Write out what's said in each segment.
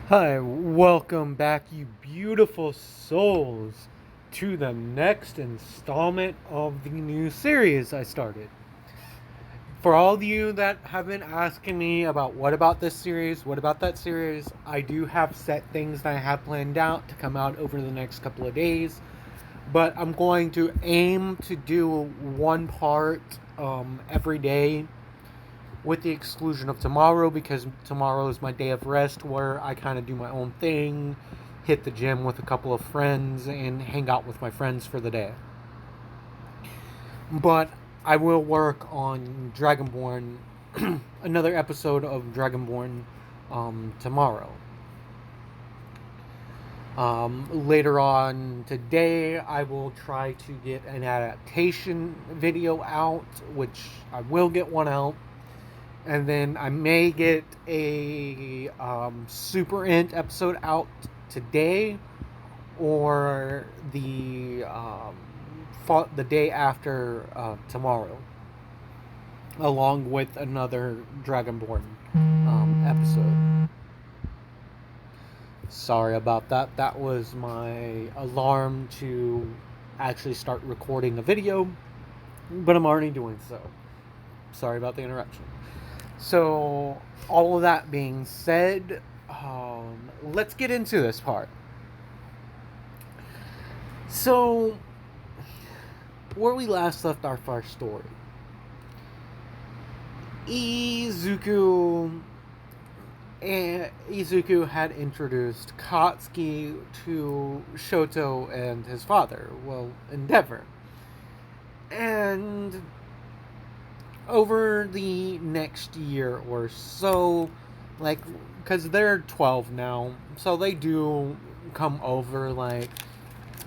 Hi, welcome back, you beautiful souls, to the next installment of the new series I started. For all of you that have been asking me about what about this series, what about that series, I do have set things that I have planned out to come out over the next couple of days, but I'm going to aim to do one part every day with the exclusion of tomorrow because tomorrow is my day of rest where I kind of do my own thing, hit the gym with a couple of friends, and hang out with my friends for the day. But I will work on Dragonborn, another episode of Dragonborn tomorrow. Later on today, I will try to get an adaptation video out, which I will get one out. And then I may get a Super Int episode out today or the day after tomorrow, along with another Dragonborn episode. Sorry about that. That was my alarm to actually start recording a video, but I'm already doing so. Sorry about the interruption. So, all of that being said, let's get into this part. So, where we last left our first story, Izuku had introduced Katsuki to Shoto and his father, Endeavor. And over the next year or so, because they're 12 now, so they do come over,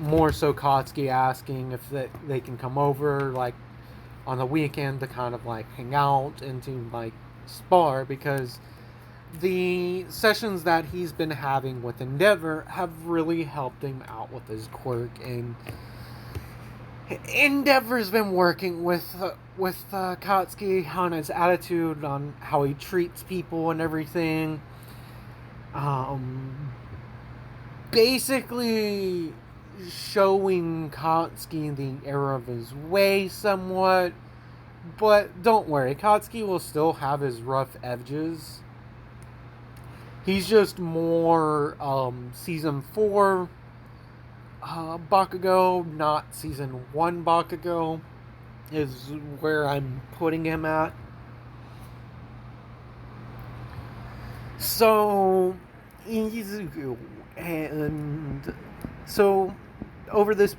more so Katsuki asking if they can come over, on the weekend to kind of, hang out and to, spar, because the sessions that he's been having with Endeavor have really helped him out with his quirk, and Endeavor's been working with Katsuki on his attitude, on how he treats people and everything. Basically showing Katsuki the error of his way somewhat. But don't worry, Katsuki will still have his rough edges. He's just more season 4 Bakugo, not season 1 Bakugo, is where I'm putting him at. So, Izuku, and so over the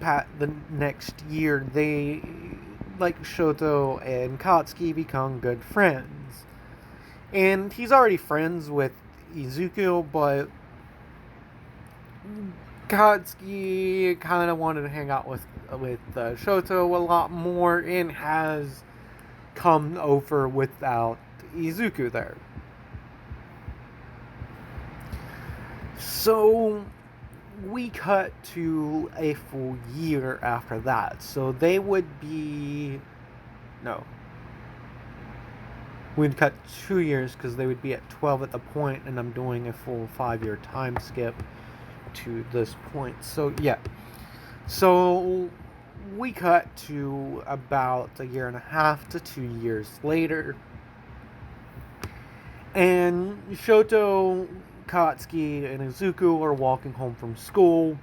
next year, they, like Shoto and Katsuki, become good friends. And he's already friends with Izuku, but Katsuki kind of wanted to hang out with Shoto a lot more and has come over without Izuku there. So we cut to a full year after that. So they would be... No. We'd cut 2 years because they would be at 12 at the point, and I'm doing a full 5-year time skip to this point. So, yeah. So we cut to about a year and a half to 2 years later. And Shoto, Katsuki, and Izuku are walking home from school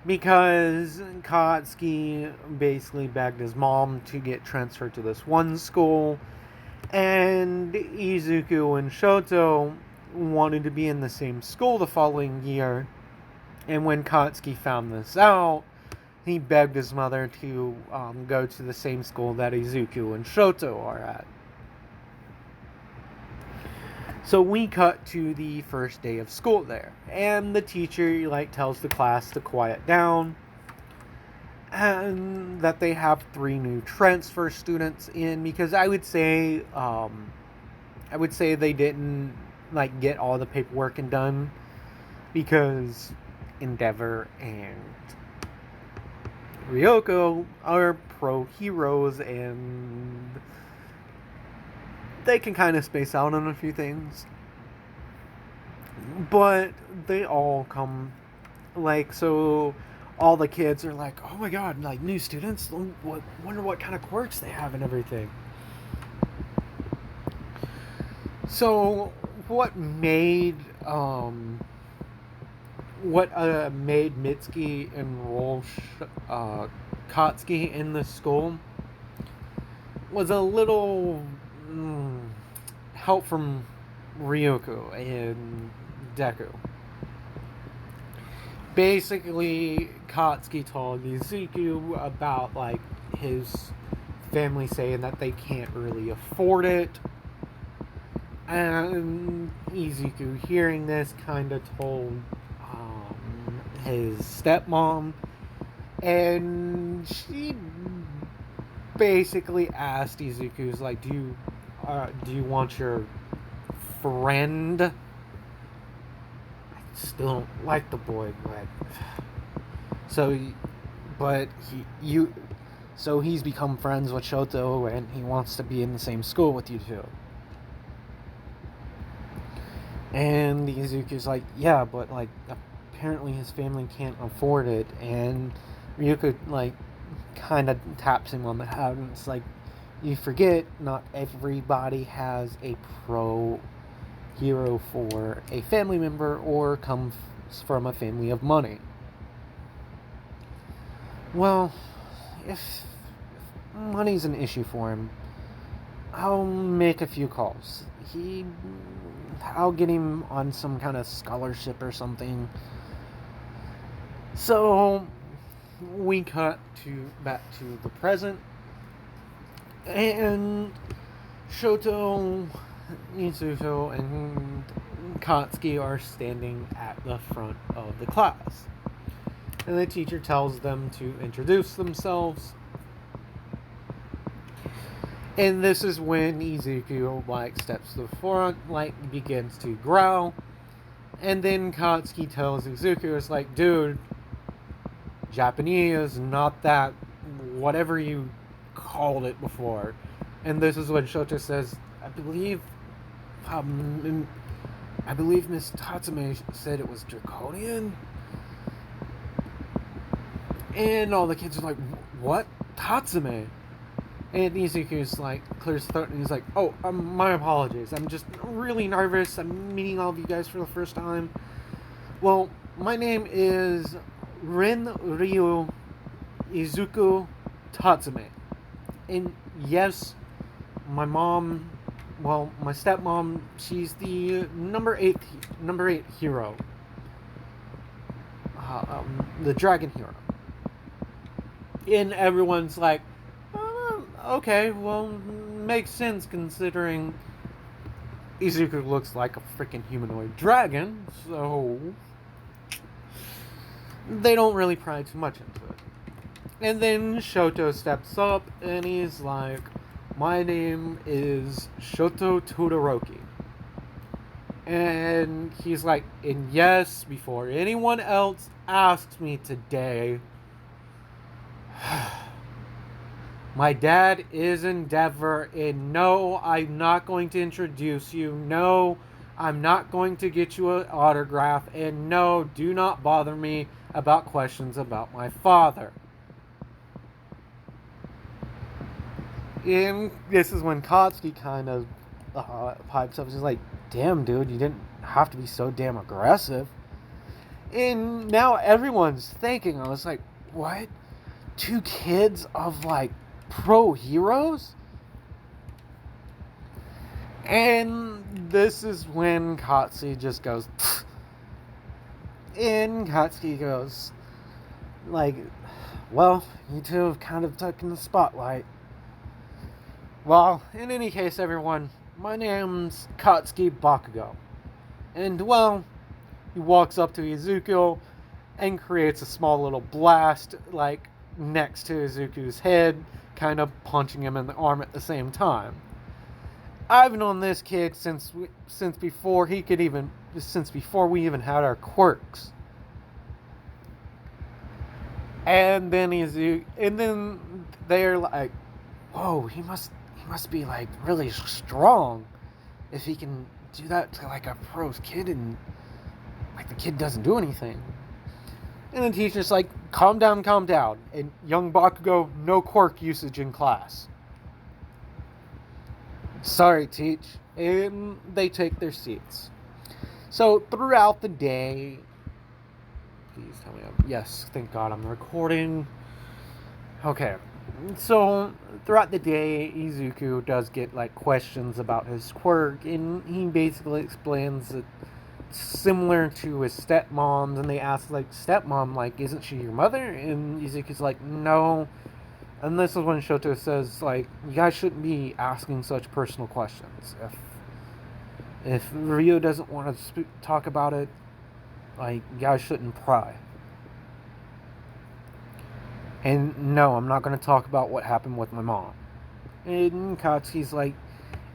because Katsuki basically begged his mom to get transferred to this one school, and Izuku and Shoto wanted to be in the same school the following year. And when Katsuki found this out, he begged his mother to go to the same school that Izuku and Shoto are at. So we cut to the first day of school there, and the teacher tells the class to quiet down, and that they have 3 new transfer students in, because I would say they didn't get all the paperwork and done, because Endeavor and Ryoko are pro heroes, and they can kind of space out on a few things. But they all come, like, so all the kids are like, oh my god, like, new students, wonder what kind of quirks they have and everything. So what made made Mitsuki enroll Katsuki in the school was a little help from Ryuko and Deku. Basically, Katsuki told Izuku about, like, his family saying that they can't really afford it. And Izuku, hearing this, kind of told his stepmom, and she basically asked Izuku's like, do you want your friend? I still don't like the boy, but so he's become friends with Shoto, and he wants to be in the same school with you two. And Izuku's like, yeah, but, like, apparently his family can't afford it. And Ryuko, like, kind of taps him on the head, and it's like, you forget, not everybody has a pro hero for a family member or comes from a family of money. Well, if money's an issue for him, I'll make a few calls. I'll get him on some kind of scholarship or something. So we cut back to the present, and Shoto, Izuku, and Katsuki are standing at the front of the class, and the teacher tells them to introduce themselves. And this is when Izuku, like, steps to the front, like, begins to growl. And then Katsuki tells Izuku, it's like, dude, Japanese, not that whatever you called it before. And this is when Shoto says, I believe Miss Tatsume said it was draconian. And all the kids are like, what? Tatsume? And Izuku's like, clears his throat, and he's like, oh, my apologies. I'm just really nervous. I'm meeting all of you guys for the first time. Well, my name is Rin Ryu Izuku Tatsume. And yes, my stepmom, she's the number 8 hero. The dragon hero. And everyone's like, okay, well, makes sense considering Izuku looks like a freaking humanoid dragon, so they don't really pry too much into it. And then Shoto steps up and he's like, my name is Shoto Todoroki. And he's like, and yes, before anyone else asks me today, my dad is Endeavor, and no, I'm not going to introduce you. No, I'm not going to get you an autograph. And no, do not bother me about questions about my father. And this is when Katsuki kind of pipes up. He's like, damn, dude, you didn't have to be so damn aggressive. And now everyone's thinking, I was like, what? 2 kids of, like, pro heroes? And this is when Katsuki just goes, pfft. And Katsuki goes, like, well, you two have kind of taken the spotlight. Well, in any case, everyone, my name's Katsuki Bakugo. And, well, he walks up to Izuku and creates a small little blast, like, next to Izuku's head, kind of punching him in the arm at the same time. I've known this kid since before we even had our quirks. And then they're like, whoa, he must be, like, really strong if he can do that to, like, a pro kid. And like the kid doesn't do anything. And the teacher's like, calm down, calm down. And young Bakugo, no quirk usage in class. Sorry, teach. And they take their seats. So throughout the day, please tell me yes, thank God I'm recording. Okay. So throughout the day, Izuku does get like questions about his quirk, and he basically explains that it's similar to his stepmom's, and they ask like, stepmom, like, isn't she your mother? And Izuku's like, no. And this is when Shoto says, like, you guys shouldn't be asking such personal questions. If Ryo doesn't want to talk about it, like, you guys shouldn't pry. And no, I'm not going to talk about what happened with my mom. And Katsuki's like,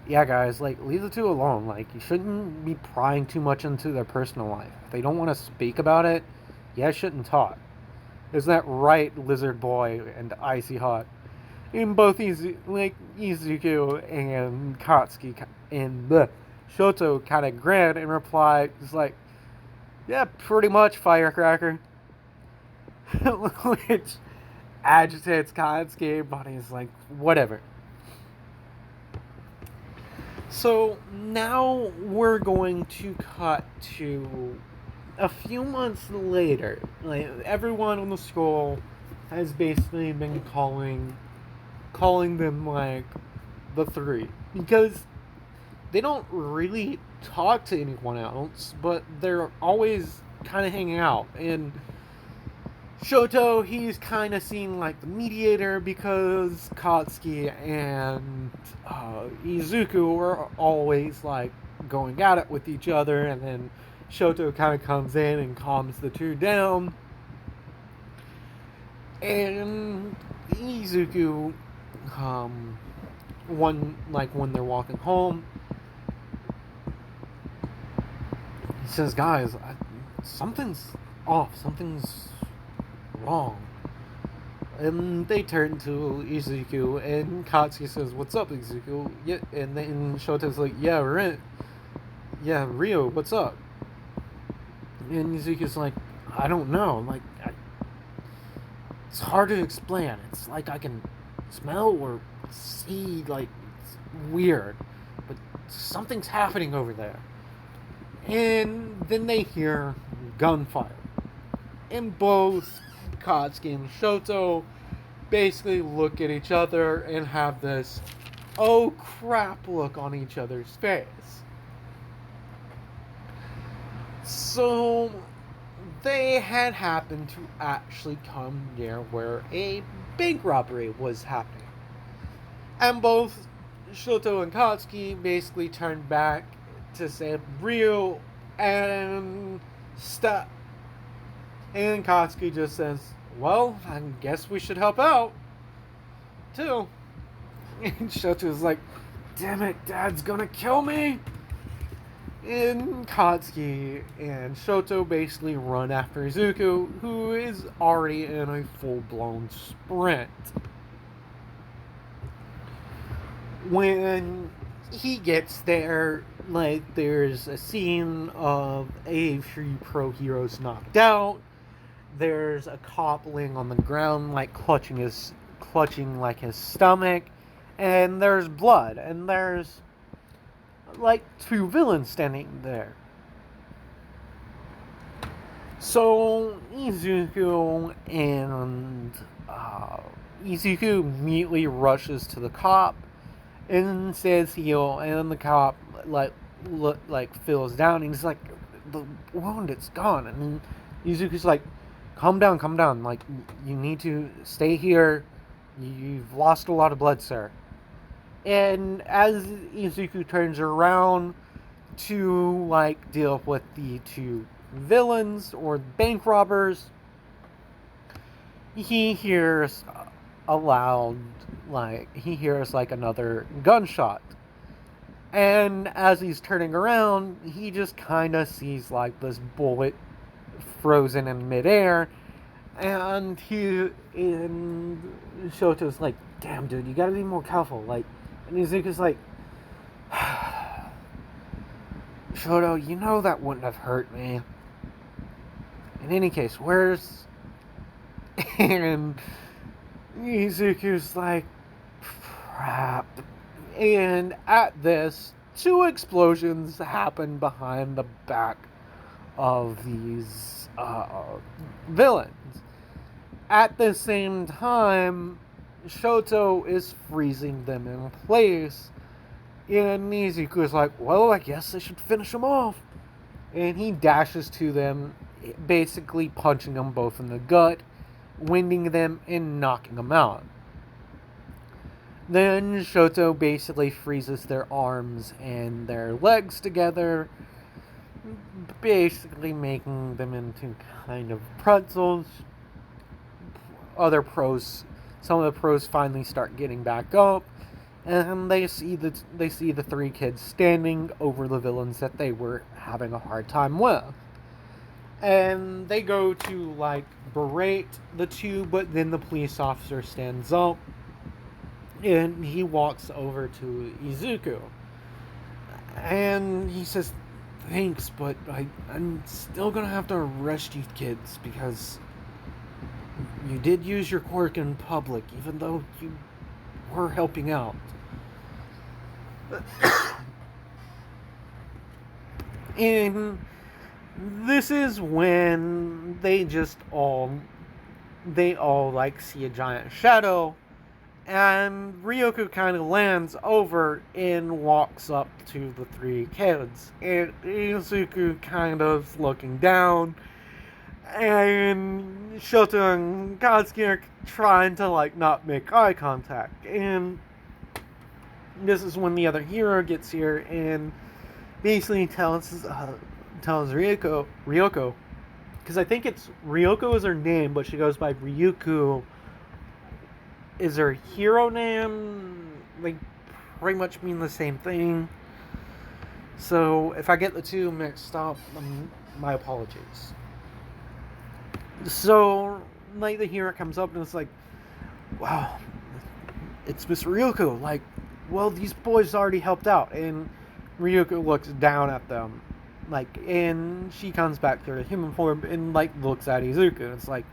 yeah, guys, like, leave the two alone. Like, you shouldn't be prying too much into their personal life. If they don't want to speak about it, you guys shouldn't talk. Isn't that right, Lizard Boy and Icy Hot? And both Izuku and Katsuki and Shoto kind of grin and reply, it's like, yeah, pretty much, Firecracker. Which agitates Katsuki, but he's like, whatever. So now we're going to cut to a few months later. Like, everyone in the school has basically been calling them like the three, because they don't really talk to anyone else, but they're always kind of hanging out. And Shoto, he's kind of seen like the mediator, because Katsuki and Izuku were always like going at it with each other, and then Shoto kind of comes in and calms the two down. And Izuku, when they're walking home, he says, guys, something's off, something's wrong. And they turn to Izuku, and Katsuki says, what's up, Izuku? Yeah, and then Shoto's like, yeah, Ryo, what's up? And Izuku's like, I don't know, like, it's hard to explain. It's like I can smell or see, like, it's weird, but something's happening over there. And then they hear gunfire, and both Katsuki and Shoto basically look at each other and have this oh crap look on each other's face. So they had happened to actually come near where a bank robbery was happening, and both Shoto and Katsuki basically turned back to say Ryo and stop. And Katsuki just says, well, I guess we should help out, too. And Shoto's like, damn it, Dad's gonna kill me! And Katsuki and Shoto basically run after Izuku, who is already in a full-blown sprint. When he gets there, like, there's a scene of a few pro heroes knocked out. There's a cop laying on the ground, like, clutching his stomach, and there's blood, and there's like two villains standing there. So Izuku immediately rushes to the cop and says heal, and the cop feels down, and he's like, the wound, it's gone. And Izuku's like, calm down, like, you need to stay here, you've lost a lot of blood, sir. And as Izuku turns around to, like, deal with the two villains or bank robbers, he hears another gunshot. And as he's turning around, he just kind of sees, like, this bullet frozen in midair, and Shoto's like, damn, dude, you gotta be more careful, like. And Izuku's like, Shoto, you know that wouldn't have hurt me. In any case, where's... And Izuku's like, crap. And at this, 2 explosions happen behind the back of these villains. At the same time, Shoto is freezing them in place. And Izuku is like, well, I guess I should finish them off. And he dashes to them, basically punching them both in the gut, winding them, and knocking them out. Then Shoto basically freezes their arms and their legs together, basically making them into kind of pretzels. Some of the pros finally start getting back up, and they see the 3 kids standing over the villains that they were having a hard time with. And they go to like berate the 2, but then the police officer stands up and he walks over to Izuku. And he says, thanks, but I'm still gonna have to arrest you kids because you did use your quirk in public, even though you were helping out. And this is when they all like see a giant shadow, and Ryoko kind of lands over and walks up to the 3 kids, and Izuku kind of looking down, and Shoto and Katsuki are trying to like not make eye contact. And this is when the other hero gets here and basically tells Ryoko, because I think it's Ryoko is her name, but she goes by Ryuku is her hero name. They pretty much mean the same thing. So if I get the 2 mixed up, my apologies. So like the hero comes up and it's like, wow, it's Miss Ryuko. Like, well, these boys already helped out. And Ryuko looks down at them, like, and she comes back to her human form and like looks at Izuku. And it's like,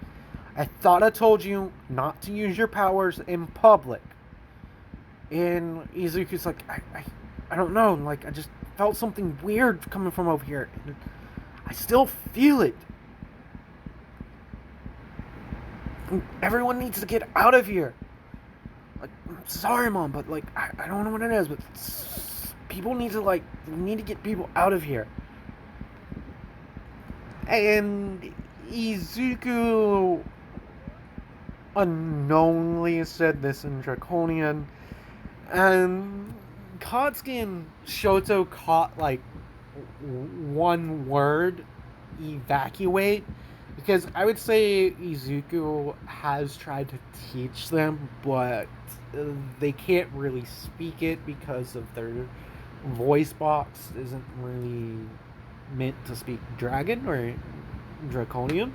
I thought I told you not to use your powers in public. And Izuku's like, I don't know, like I just felt something weird coming from over here. And I still feel it. Everyone needs to get out of here. Like, I'm sorry, Mom, but like I don't know what it is, but people need to get people out of here. And Izuku unknowingly said this in Draconian, and Katsuki and Shoto caught like one word, evacuate, because I would say Izuku has tried to teach them, but they can't really speak it because of their voice box isn't really meant to speak Dragon or Draconian.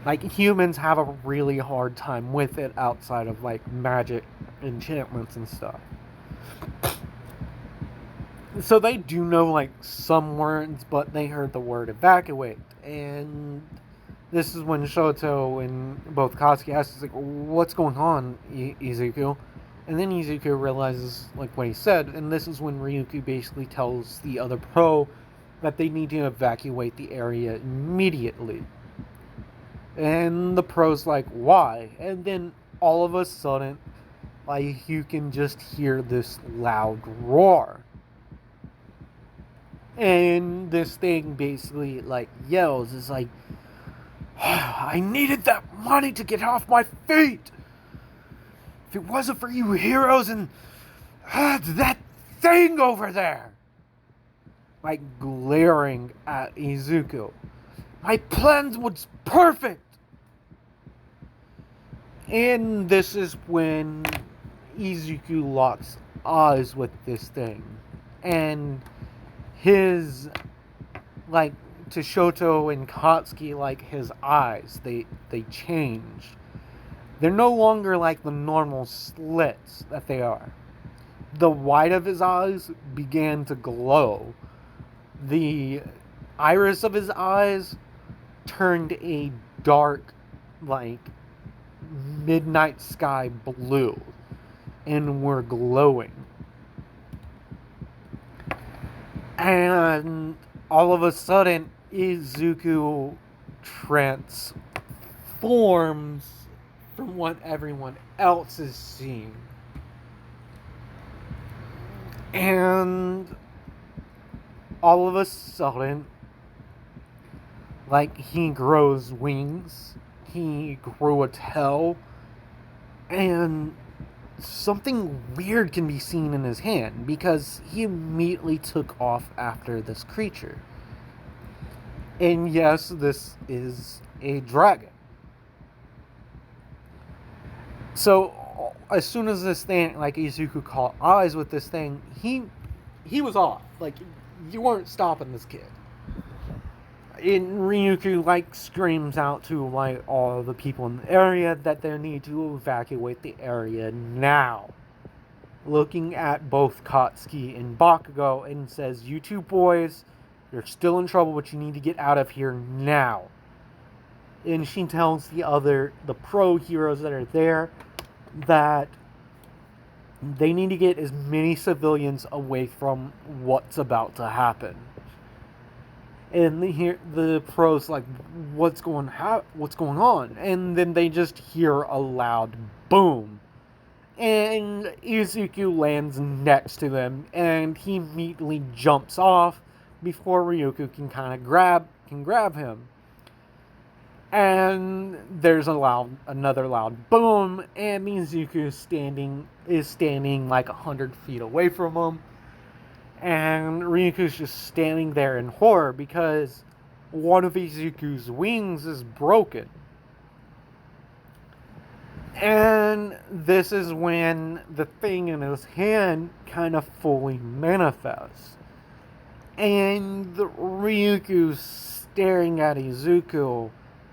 Like, humans have a really hard time with it outside of like magic enchantments and stuff. So they do know like some words, but they heard the word evacuate. And this is when Shoto and both Katsuki asks, like, what's going on, Izuku? And then Izuku realizes like what he said, and this is when Ryuku basically tells the other pro that they need to evacuate the area immediately. And the pro's like, why? And then all of a sudden, like, you can just hear this loud roar. And this thing basically, like, yells, is like, I needed that money to get off my feet! If it wasn't for you heroes and that thing over there! Like, glaring at Izuku. My plan was perfect! And this is when Izuku locks eyes with this thing. And his, like, to Shoto and Katsuki, like, his eyes, they changed. They're no longer like the normal slits that they are. The white of his eyes began to glow. The iris of his eyes turned a dark, like, midnight sky blue and were glowing. And all of a sudden, Izuku transforms from what everyone else is seeing. And all of a sudden, like, he grows wings, he grew a tail, and something weird can be seen in his hand because he immediately took off after this creature. And yes, this is a dragon. So as soon as this thing, like, Izuku caught eyes with this thing, he was off. Like, you weren't stopping this kid. And Ryuku, like, screams out to, like, all the people in the area that they need to evacuate the area now. Looking at both Katsuki and Bakugo and says, "You two boys, you're still in trouble, but you need to get out of here now." And she tells the pro heroes that are there that they need to get as many civilians away from what's about to happen. And the pros like, what's going on? And then they just hear a loud boom. And Izuku lands next to them, and he immediately jumps off before Ryuku can grab him. And there's another loud boom, and Izuku is standing like 100 feet away from him. And Ryuku's just standing there in horror because one of Izuku's wings is broken. And this is when the thing in his hand kind of fully manifests. And Ryuku's staring at Izuku,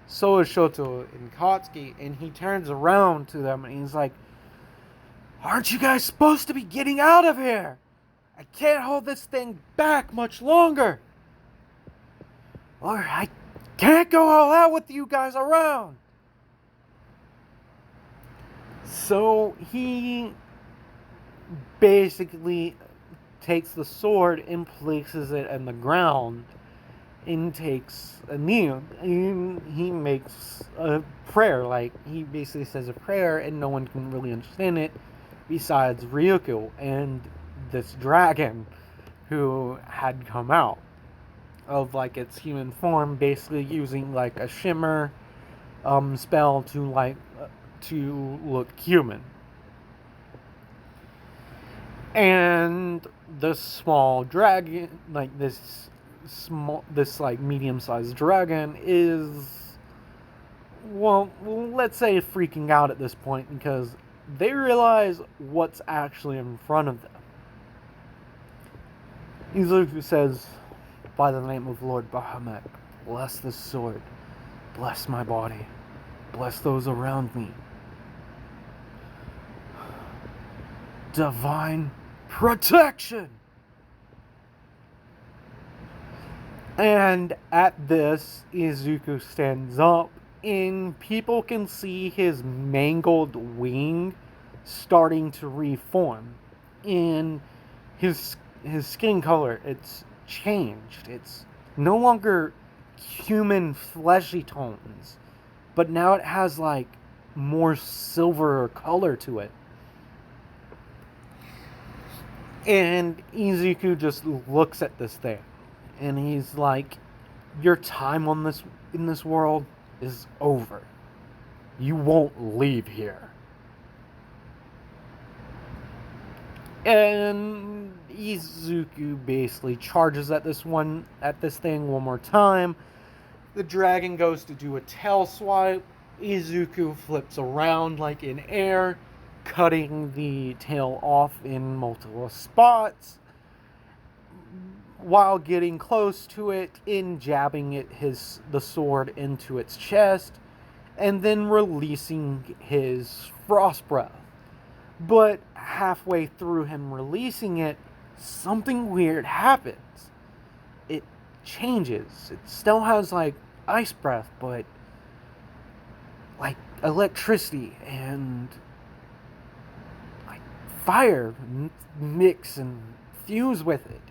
so is Shoto and Katsuki, and he turns around to them and he's like, "Aren't you guys supposed to be getting out of here? I can't hold this thing back much longer. Or I can't go all out with you guys around." So he basically takes the sword and places it in the ground and takes a kneel. And he makes a prayer. Like, he basically says a prayer and no one can really understand it besides Ryuko and this dragon who had come out of like its human form, basically using like a shimmer spell to look human. And the small dragon, like this medium-sized dragon is, well, let's say freaking out at this point because they realize what's actually in front of them. Izuku says, "By the name of Lord Bahamut, bless this sword, bless my body, bless those around me. Divine protection." And at this, Izuku stands up, and people can see his mangled wing starting to reform. And his skin color, it's changed. It's no longer human fleshy tones, but now it has like more silver color to it. And Izuku just looks at this thing and he's like, "Your time in this world is over. You won't leave here." And Izuku basically charges at this thing one more time. The dragon goes to do a tail swipe. Izuku flips around like in air, cutting the tail off in multiple spots while getting close to it and jabbing the sword into its chest and then releasing his frost breath. But halfway through him releasing it, something weird happens. It changes. It still has like ice breath, but like electricity and like fire mix and fuse with it.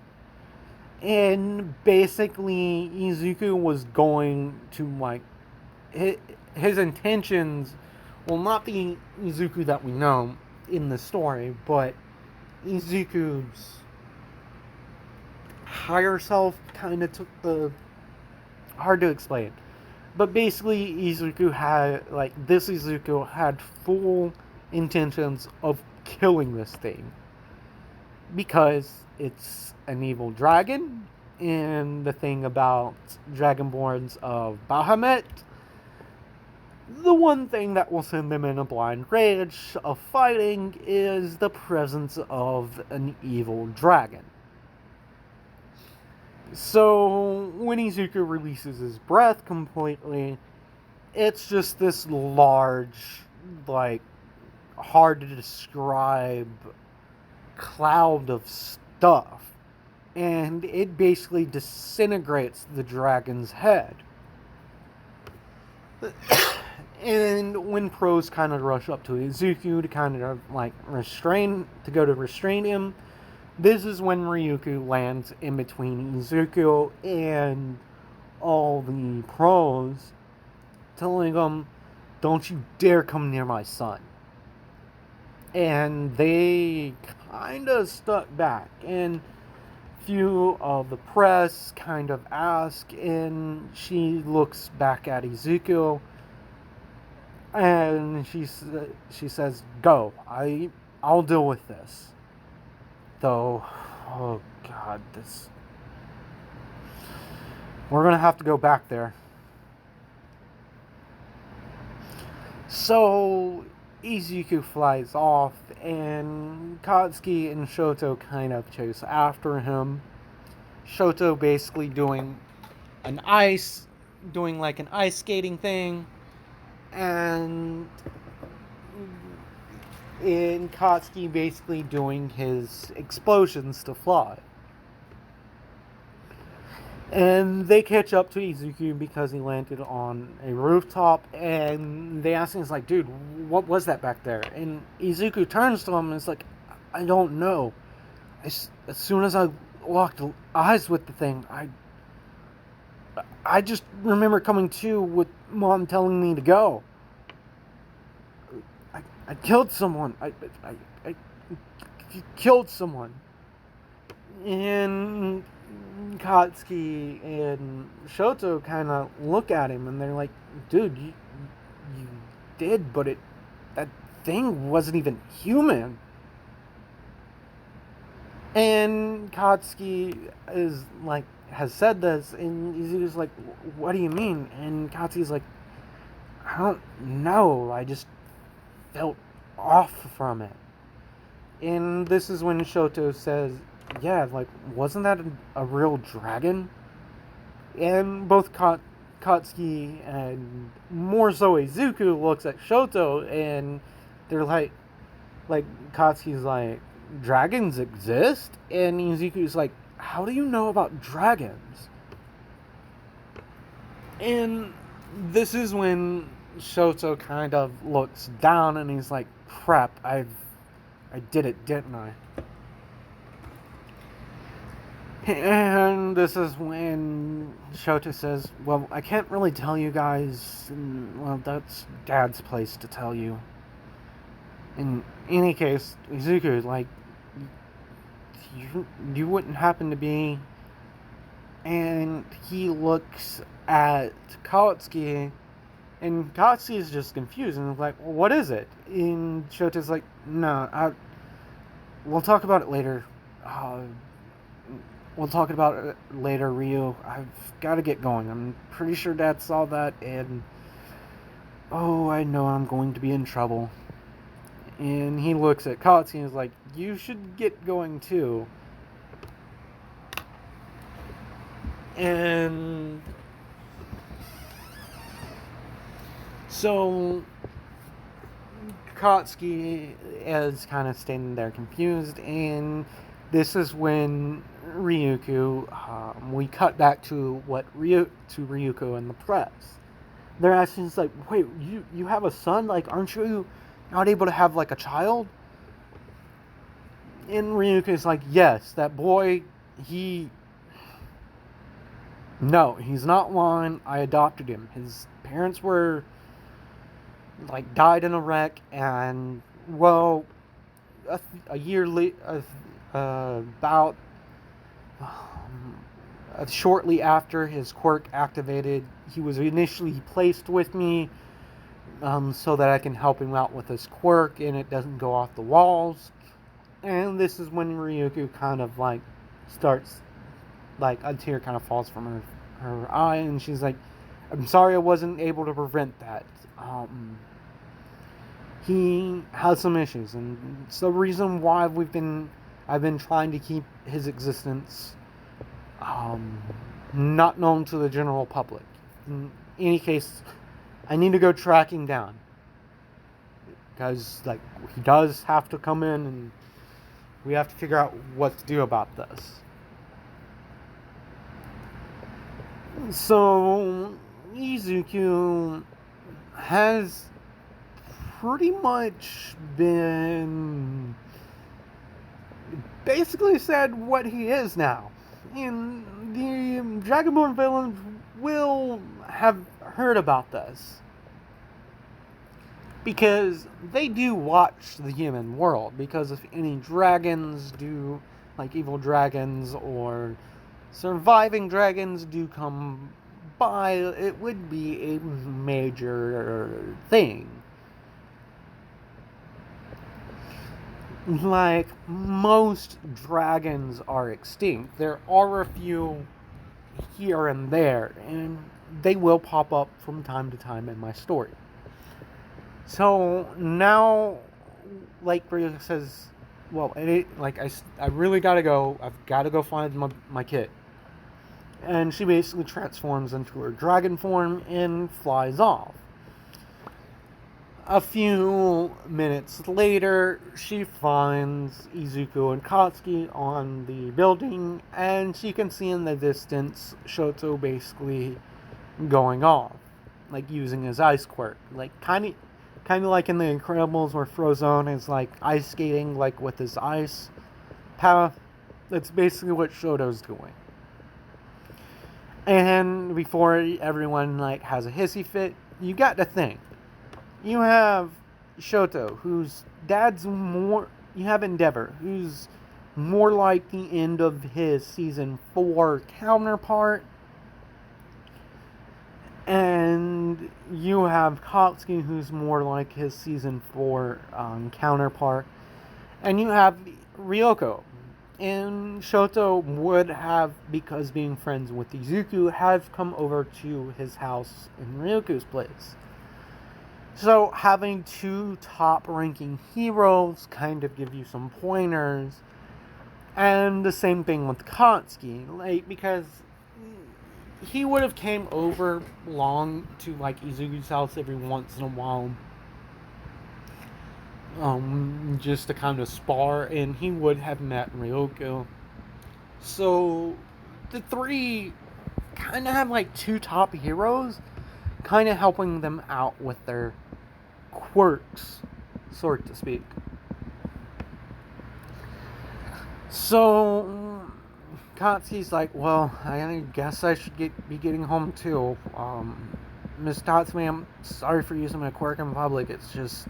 And basically, Izuku was going to like his intentions will not be Izuku that we know in the story, but Izuku's higher self kind of took the hard to explain. But basically, this Izuku had full intentions of killing this thing because it's an evil dragon, and the thing about Dragonborns of Bahamut, the one thing that will send them in a blind rage of fighting is the presence of an evil dragon. So, when Izuku releases his breath completely, it's just this large, like, hard to describe cloud of stuff. And it basically disintegrates the dragon's head. And when pros kind of rush up to Izuku to kind of, like, restrain him, this is when Ryuku lands in between Izuku and all the pros, telling them, "Don't you dare come near my son." And they kind of stuck back, and few of the press kind of ask, and she looks back at Izuku, and she says, "Go, I'll deal with this." Though, oh god, we're gonna have to go back there. So Izuku flies off, and Katsuki and Shoto kind of chase after him. Shoto basically doing like an ice skating thing, and Katsuki basically doing his explosions to fly. And they catch up to Izuku because he landed on a rooftop, and they ask him, it's like, "Dude, what was that back there?" And Izuku turns to him and is like, "I don't know. As soon as I locked eyes with the thing, I just remember coming to with Mom telling me to go. I killed someone. I killed someone." And Katsuki and Shoto kind of look at him, and they're like, "Dude, you did, but that thing wasn't even human." And Katsuki has said this, and Izuku's like, "What do you mean?" And Katsuki's like, "I don't know. I just felt off from it." And this is when Shoto says, "Yeah, like, wasn't that a real dragon?" And both Katsuki and more so Izuku looks at Shoto, and they're like Katsuki's like, "Dragons exist?" And Izuku's like, "How do you know about dragons?" And this is when Shoto kind of looks down, and he's like, "Crap, I did it, didn't I?" And this is when Shoto says, "Well, I can't really tell you guys. Well, that's Dad's place to tell you." In any case, Izuku, like, you wouldn't happen to be... And he looks at Katsuki, and Katsuki is just confused, and like, "Well, what is it?" And Shoto's like, "No, we'll talk about it later. We'll talk about it later, Ryu. I've got to get going. I'm pretty sure Dad saw that, and I know I'm going to be in trouble." And he looks at Katsuki and is like, "You should get going too." And so Katsuki is kind of standing there confused, and this is when Ryuko, we cut back to Ryuko in the press. They're asking, it's like, wait, you have a son? Like, aren't you not able to have, like, a child? And Ryuko's like, yes, that boy, no, he's not mine. I adopted him. His parents were, like, died in a wreck, and, well, a year later, about shortly after his quirk activated, he was initially placed with me so that I can help him out with his quirk and it doesn't go off the walls. And this is when Ryuko kind of like starts, like a tear kind of falls from her eye, and she's like, I'm sorry I wasn't able to prevent that. He has some issues, and it's the reason why I've been trying to keep his existence not known to the general public. In any case, I need to go track him down, because like he does have to come in, and we have to figure out what to do about this. So Izuku has pretty much been basically said what he is now. And the Dragonborn villains will have heard about this, because they do watch the human world. Because if any dragons do, like evil dragons or surviving dragons do come by, it would be a major thing. Like, most dragons are extinct. There are a few here and there, and they will pop up from time to time in my story. So now, like Rhea says, well, I really gotta go. I've gotta go find my kid. And she basically transforms into her dragon form and flies off. A few minutes later, she finds Izuku and Katsuki on the building, and she can see in the distance Shoto basically going off, like using his ice quirk, like kind of like in The Incredibles where Frozone is like ice skating, like with his ice power. That's basically what Shoto's doing. And before everyone like has a hissy fit, you got to think. You have Shoto, whose dad's more... You have Endeavor, who's more like the end of his Season 4 counterpart. And you have Katsuki, who's more like his Season 4 counterpart. And you have Ryoko. And Shoto would have, because being friends with Izuku, have come over to his house in Ryoku's place. So having two top-ranking heroes kind of give you some pointers. And the same thing with Katsuki, like, because he would have came over long to like Izuku's house every once in a while, just to kind of spar, and he would have met Ryoko. So the three kind of have like two top heroes, kind of helping them out with their quirks, so to speak. So Katsuki's like, well, I guess I should be getting home too. Miss Tatsumi, I'm sorry for using my quirk in public. It's just...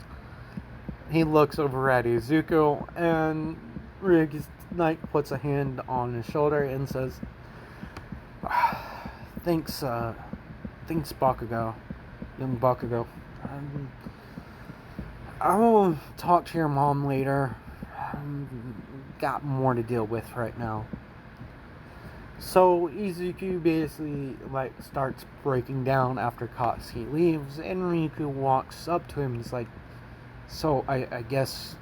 He looks over at Izuku, and Ryuki's like puts a hand on his shoulder and says, thanks Bakugo, young Bakugo. I'll talk to your mom later. Got more to deal with right now. So Izuku basically like starts breaking down after Katsuki leaves, and Ryuku walks up to him and is like, so I guess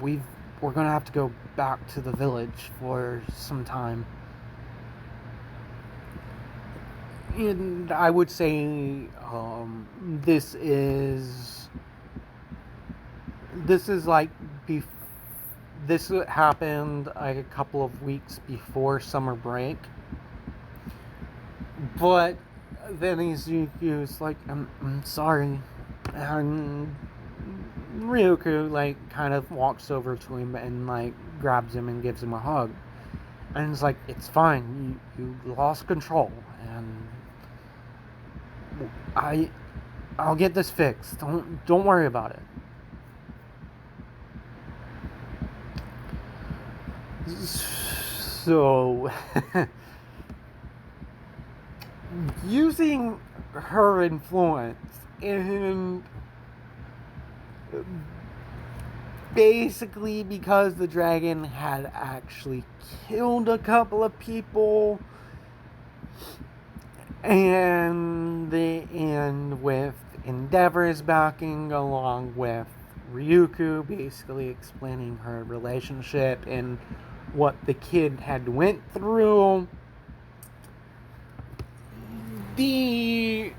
we're gonna have to go back to the village for some time. And I would say this is like this happened like a couple of weeks before summer break. But then Izuku's like, I'm sorry. And Ryuko, like, kind of walks over to him and, like, grabs him and gives him a hug. And it's like, it's fine. You lost control. And I'll get this fixed. Don't worry about it. So, using her influence and basically because the dragon had actually killed a couple of people, and they end with Endeavor's backing along with Ryuko basically explaining her relationship and what the kid had went through. The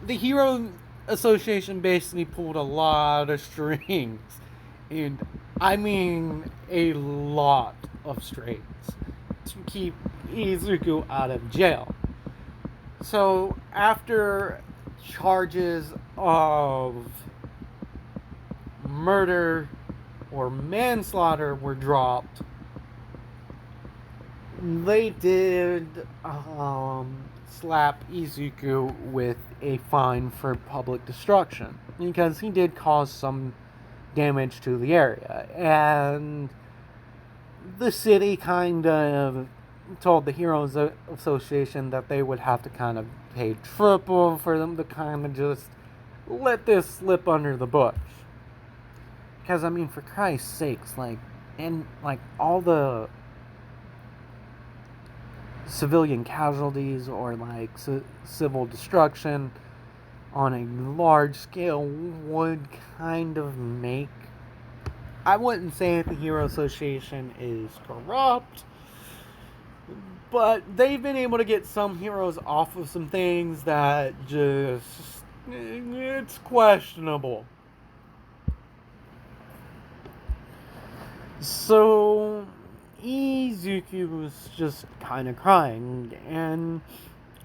Hero Association basically pulled a lot of strings, and I mean a lot of strings, to keep Izuku out of jail. So after charges of murder or manslaughter were dropped, they did slap Izuku with a fine for public destruction, because he did cause some damage to the area. And the city kind of told the Heroes Association that they would have to kind of pay triple for them to kind of just let this slip under the bush. Because, I mean, for Christ's sakes, like, and, like, all the civilian casualties or, like, civil destruction on a large scale would kind of make... I wouldn't say the Hero Association is corrupt, but they've been able to get some heroes off of some things that just... it's questionable. So Izuku was just kind of crying and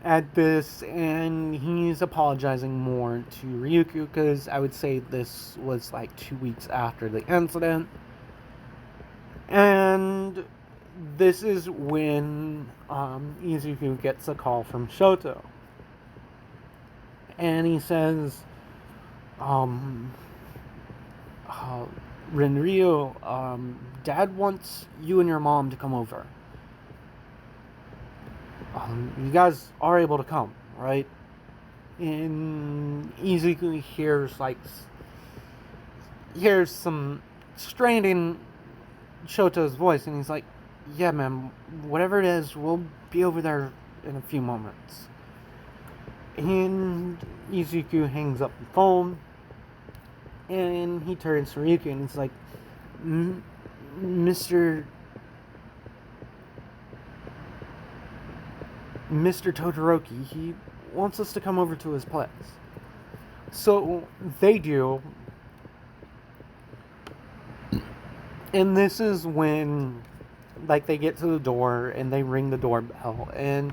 at this, and he's apologizing more to Ryuko, because I would say this was like 2 weeks after the incident. And this is when Izuku gets a call from Shoto, and he says, Renryo, Dad wants you and your mom to come over. You guys are able to come, right? And Izuku hears some strain in Shoto's voice, and he's like, yeah, man, whatever it is, we'll be over there in a few moments. And Izuku hangs up the phone, and he turns to Ryuko, and he's like, Mr. Todoroki, he wants us to come over to his place. So they do. And this is when, like, they get to the door and they ring the doorbell. And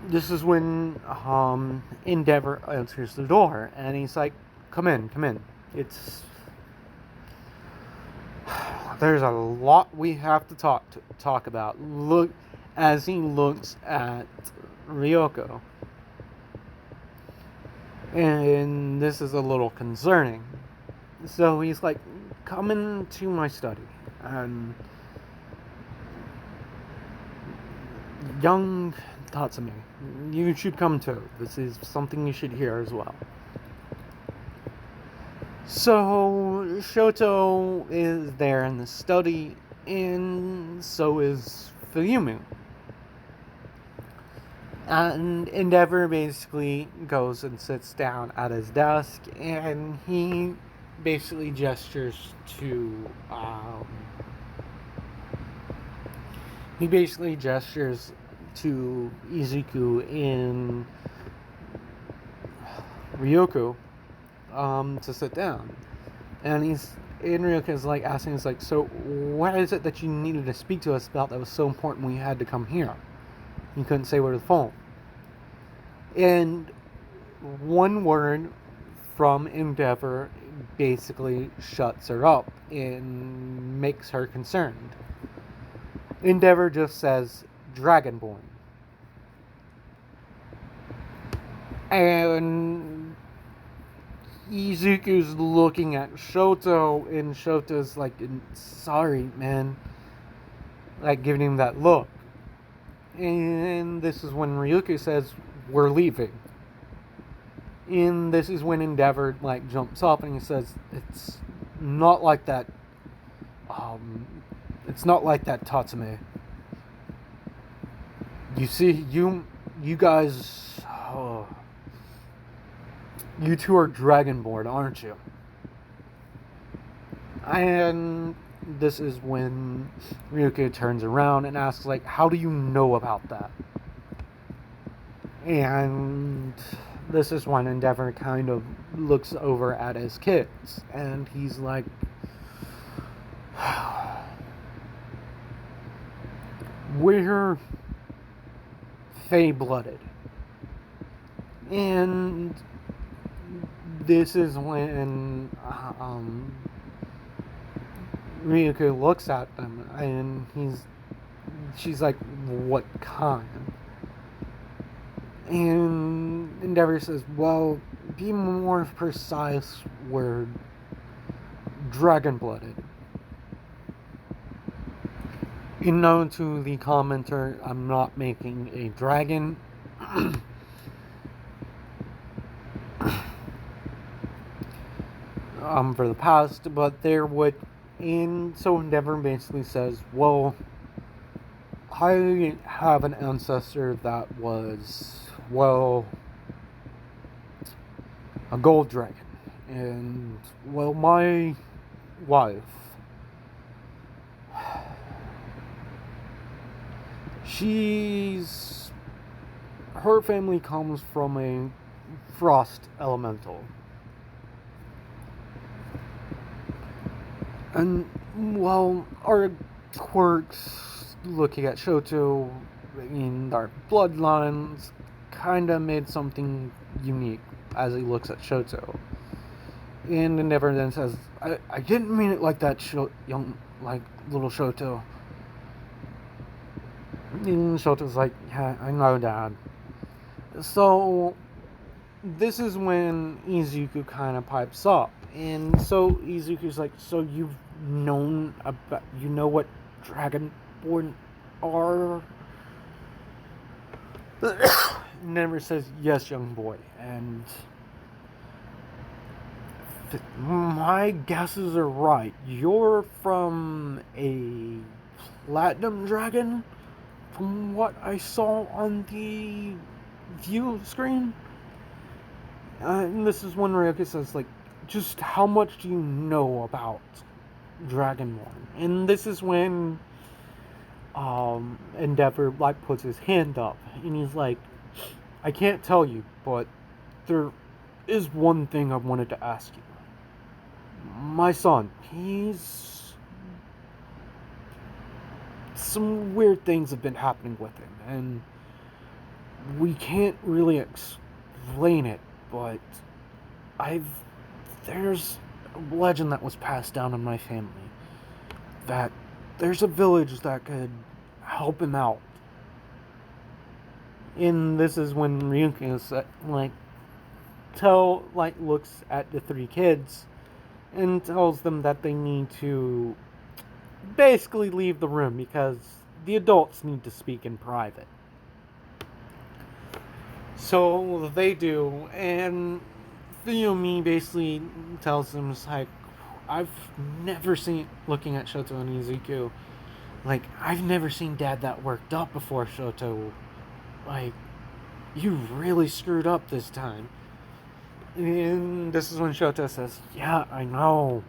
this is when Endeavor answers the door. And he's like, come in. There's a lot we have to talk about. Look, as he looks at Ryoko. And this is a little concerning. So he's like, come into my study. And young Tatsumi, you should come too. This is something you should hear as well. So Shoto is there in the study, and so is Fuyumu. And Endeavor basically goes and sits down at his desk, and he basically gestures to Izuku and Ryoko to sit down. And And Ryuka's like asking us like, so what is it that you needed to speak to us about that was so important we had to come here? You couldn't say over the phone. And one word from Endeavor basically shuts her up and makes her concerned. Endeavor just says Dragonborn. And Izuku's looking at Shoto, and Shoto's like, sorry, man. Like, giving him that look. And this is when Ryuka says, we're leaving. And this is when Endeavor, like, jumps up and he says, it's not like that. It's not like that, Tatsume. You see, you guys... you two are Dragonborn, aren't you? And this is when Ryuka turns around and asks, like, how do you know about that? And this is when Endeavor kind of looks over at his kids, and he's like, we're Fey-blooded. And this is when Ryuka looks at them, and she's like, what kind? And Endeavor says, well, be more precise, we're dragon-blooded. In note to the commenter, I'm not making a dragon. For the past, but there would, and so Endeavor basically says, well, I have an ancestor that was, well, a gold dragon, and, well, my wife, her family comes from a frost elemental. And, well, our quirks, looking at Shoto in our bloodlines, kinda made something unique as he looks at Shoto. And Endeavor then says, I didn't mean it like that, little Shoto. And Shoto's like, yeah, I know, Dad. So, this is when Izuku kind of pipes up. And so Izuku's like, so you know what Dragonborn are? Never says, yes, young boy. And my guesses are right. You're from a platinum dragon? From what I saw on the view screen? And this is when Ryuka says, like, just how much do you know about Dragonborn? And this is when Endeavor, like, puts his hand up, and he's like, I can't tell you, but there is one thing I wanted to ask you. My son, some weird things have been happening with him, and we can't really explain it, but there's a legend that was passed down in my family that there's a village that could help him out. And this is when Ryuka is looks at the three kids and tells them that they need to basically leave the room because the adults need to speak in private. So they do, and Fuyumi basically tells them, like, I've never seen, looking at Shoto and Izuku, like, I've never seen Dad that worked up before, Shoto. Like, you really screwed up this time. And this is when Shoto says, yeah, I know.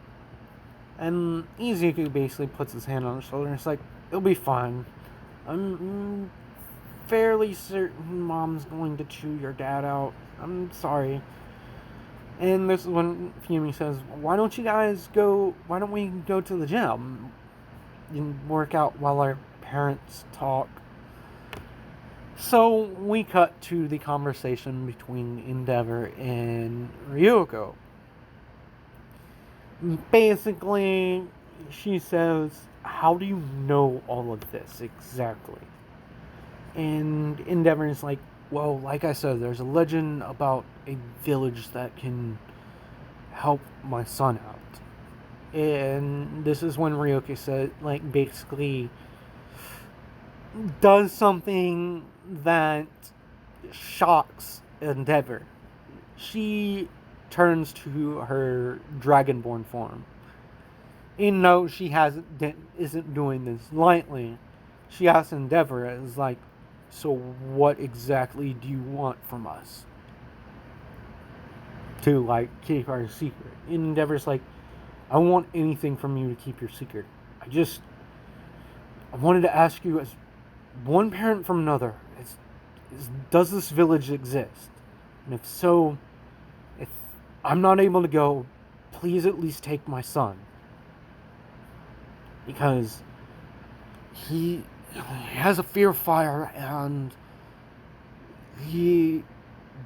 And Izuku basically puts his hand on his shoulder and it's like, it'll be fine. I'm fairly certain Mom's going to chew your dad out. I'm sorry. And this is when Fumi says, why don't we go to the gym and work out while our parents talk? So we cut to the conversation between Endeavor and Ryoko. Basically, she says, how do you know all of this exactly? And Endeavor is like, well, like I said, there's a legend about a village that can help my son out. And this is when Ryoko said, like, basically does something that shocks Endeavor. She turns to her Dragonborn form. Even though she isn't doing this lightly, she asks Endeavor, is like, so what exactly do you want from us? To, like, keep our secret. And Endeavor's like, I don't want anything from you to keep your secret. I wanted to ask you, as one parent from another, does this village exist? And if so, if I'm not able to go, please at least take my son. Because he has a fear of fire, and he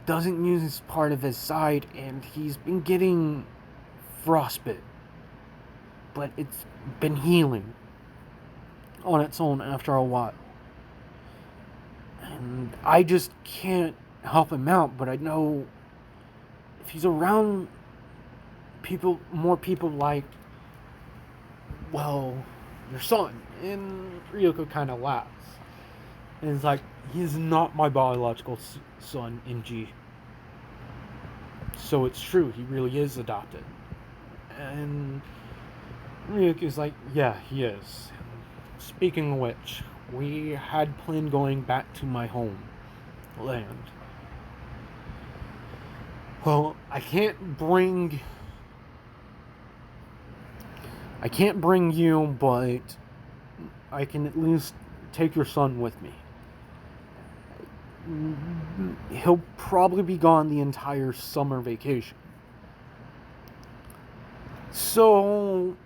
doesn't use part of his side, and he's been getting frostbite. But it's been healing on its own after a while. And I just can't help him out, but I know if he's around more people like, well, your son. And Ryoko kind of laughs. And it's like, he's not my biological son, NG. So it's true, he really is adopted. And Ryuki's like, yeah, he is. Speaking of which, we had planned going back to my home land. Well, I can't bring you, but I can at least take your son with me. He'll probably be gone the entire summer vacation. So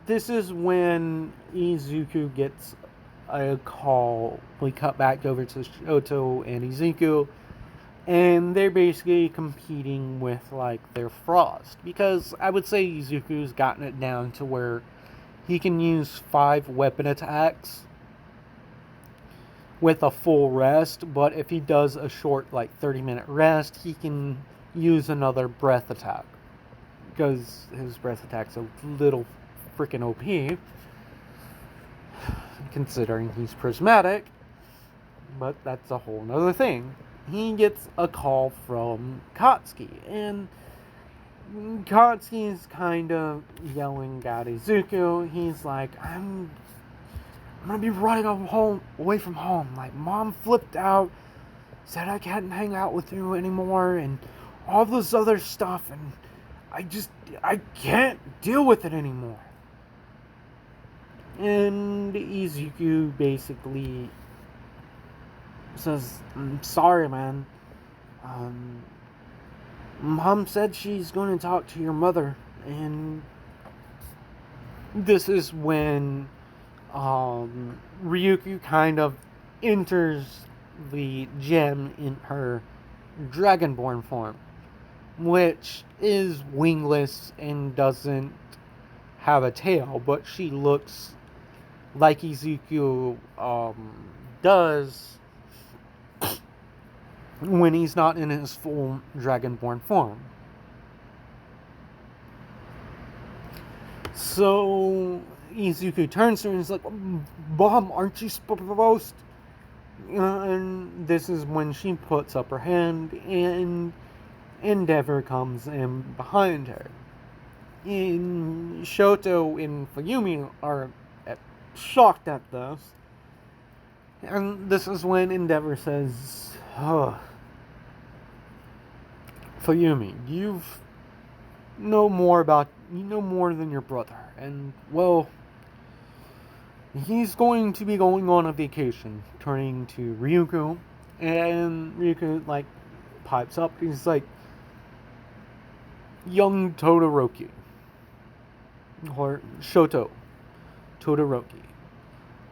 this is when Izuku gets a call. We cut back over to Shoto and Izuku, and they're basically competing with, like, their frost. Because I would say Izuku's gotten it down to where he can use 5 weapon attacks with a full rest, but if he does a short, like, 30-minute rest, he can use another breath attack. Because his breath attack's a little freaking OP, considering he's prismatic, but that's a whole nother thing. He gets a call from Katsuki, and Katsuki's kind of yelling at Izuku. He's like, I'm gonna be running away from home. Like, Mom flipped out, said I can't hang out with you anymore, and all this other stuff, and I can't deal with it anymore. And Izuku basically says, I'm sorry, man. Mom said she's going to talk to your mother. And this is when Ryuku kind of enters the gym in her Dragonborn form, which is wingless and doesn't have a tail, but she looks like Izuku does when he's not in his full Dragonborn form. So Izuku turns to her and is like, Mom, aren't you supposed? And this is when she puts up her hand, and Endeavor comes in behind her. And Shoto and Fuyumi are shocked at this. And this is when Endeavor says, Fuyumi, you know more than your brother. And, well, he's going to be going on a vacation, turning to Ryuko. And Ryuko, like, pipes up. He's like, young Todoroki, or Shoto Todoroki,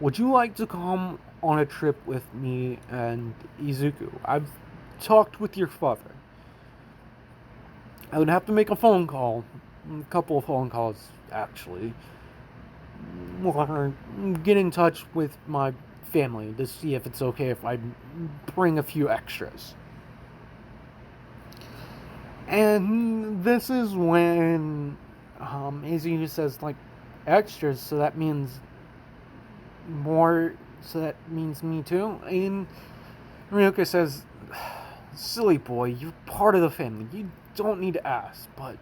would you like to come on a trip with me and Izuku? I've talked with your father. I would have to make a phone call, a couple of phone calls actually, or get in touch with my family to see if it's okay if I bring a few extras. And this is when Izuku says, like, extras, so that means more, so that means me too? And Ryuka says, silly boy, you're part of the family. You don't need to ask, but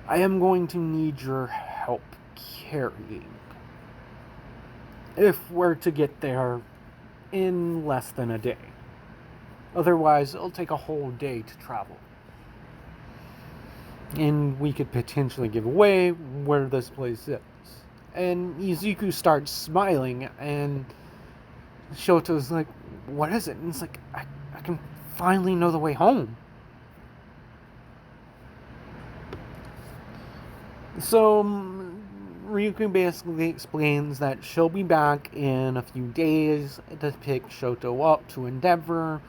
I am going to need your help carrying. If we're to get there in less than a day. Otherwise, it'll take a whole day to travel. And we could potentially give away where this place is. And Izuku starts smiling, and Shoto's like, what is it? And it's like, I can finally know the way home. So, Ryuku basically explains that she'll be back in a few days to pick Shoto up to Endeavor.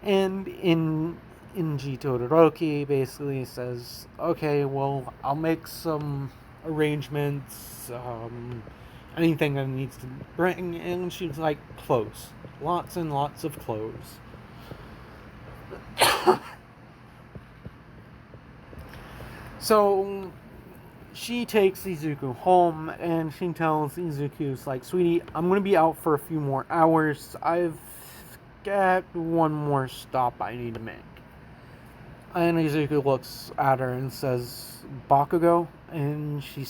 And Inji Todoroki basically says, okay, well, I'll make some arrangements, anything that needs to bring, and she's like, clothes. Lots and lots of clothes. So, she takes Izuku home, and she tells Izuku's like, sweetie, I'm going to be out for a few more hours. I've got one more stop I need to make. And Izuku looks at her and says, Bakugo? And she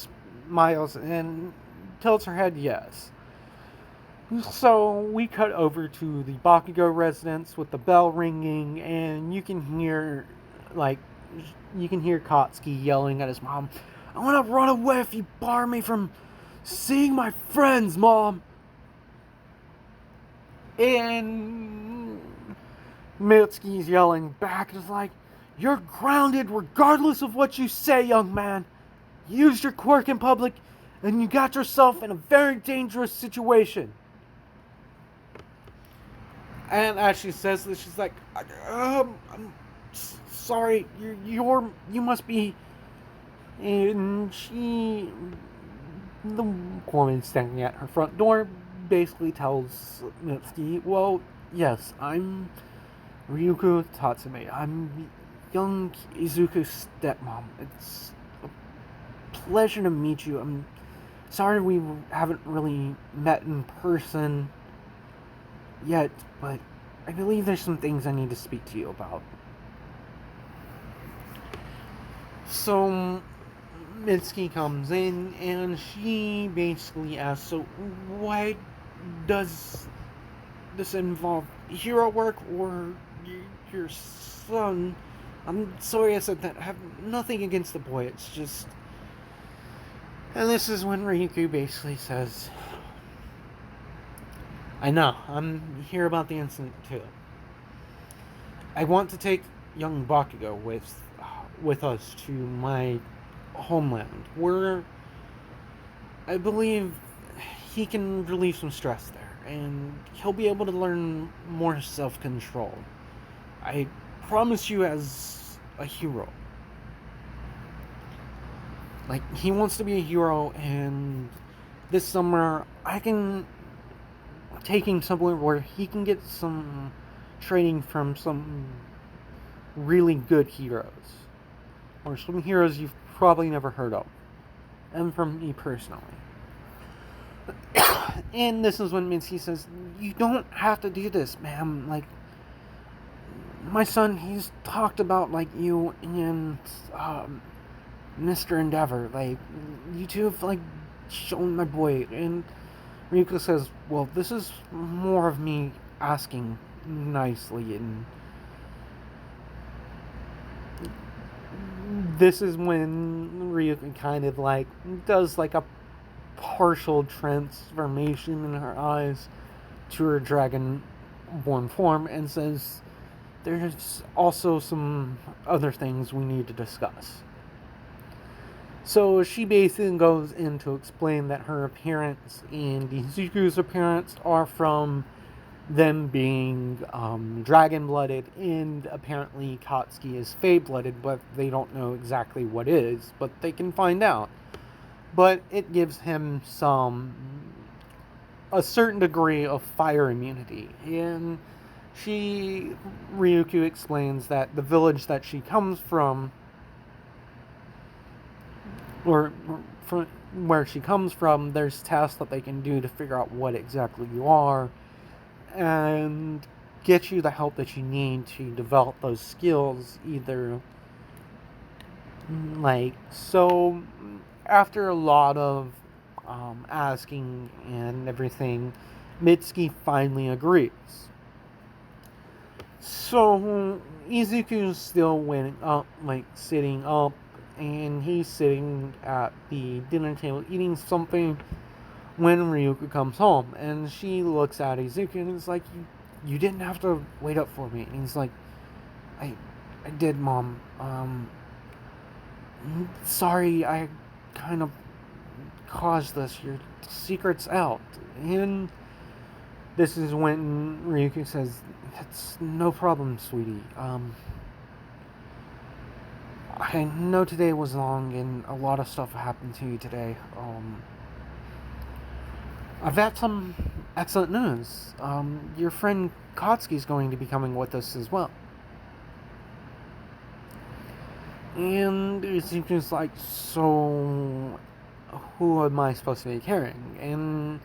smiles and tilts her head yes. So we cut over to the Bakugo residence with the bell ringing, and you can hear Katsuki yelling at his mom, I want to run away if you bar me from seeing my friends, Mom. And Mitsuki's yelling back, is like, you're grounded regardless of what you say, young man. You used your quirk in public, and you got yourself in a very dangerous situation. And as she says this, she's like, I'm sorry, you must be. And the woman standing at her front door basically tells Mitsuki, well, yes, I'm Ryuko Tatsume. I'm young Izuku's stepmom. It's a pleasure to meet you. I'm sorry we haven't really met in person yet, but I believe there's some things I need to speak to you about. So Mitsuki comes in, and she basically asks, so why does this involve hero work or your son? I'm sorry I said that. I have nothing against the boy, it's just... And this is when Ryuku basically says, I know, I'm here about the incident too. I want to take young Bakugo with us to my homeland, where I believe he can relieve some stress there, and he'll be able to learn more self-control. I promise you, as a hero. Like, he wants to be a hero, and this summer I can take him somewhere where he can get some training from some really good heroes, or some heroes you've probably never heard of, and from me personally. And this is when Mitsuki says, you don't have to do this, ma'am. Like, my son, he's talked about, like, you and Mr. Endeavor. Like, you two have, like, shown my boy. And Ryuko says, well, this is more of me asking nicely. And this is when Ryuko kind of, like, does, like, a partial transformation in her eyes to her Dragonborn form and says, there's also some other things we need to discuss. So she basically goes in to explain that her appearance and Izuku's appearance are from them being dragon-blooded, and apparently Katsuki is fey-blooded, but they don't know exactly what is, but they can find out. But it gives him a certain degree of fire immunity, and Ryuko explains that the village that she comes from, or from where she comes from, there's tests that they can do to figure out what exactly you are, and get you the help that you need to develop those skills, either so after a lot of asking and everything, Mitsuki finally agrees. So Izuku's still sitting up, and he's sitting at the dinner table eating something when Ryuko comes home, and she looks at Izuku and is like, you didn't have to wait up for me. And he's like, I did, Mom. Sorry, I kind of caused this. Your secret's out. And this is when Ryuko says, it's no problem, sweetie. I know today was long and a lot of stuff happened to you today. I've got some excellent news. Your friend Katsuki's going to be coming with us as well. And Izuku's like, so who am I supposed to be carrying? And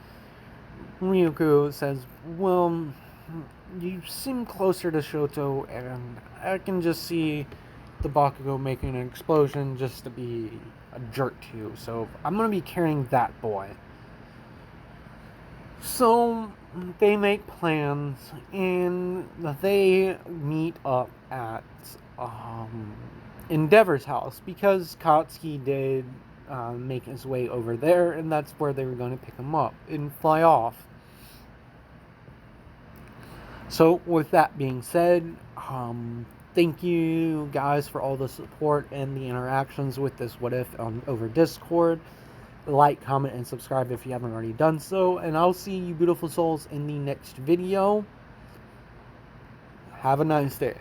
Ryuko says, well, you seem closer to Shoto, and I can just see the Bakugo making an explosion just to be a jerk to you, so I'm going to be carrying that boy. So they make plans, and they meet up at Endeavor's house, because Katsuki did make his way over there, and that's where they were going to pick him up and fly off. So with that being said, thank you guys for all the support and the interactions with this What If over Discord. Like, comment, and subscribe if you haven't already done so, and I'll see you beautiful souls in the next video. Have a nice day.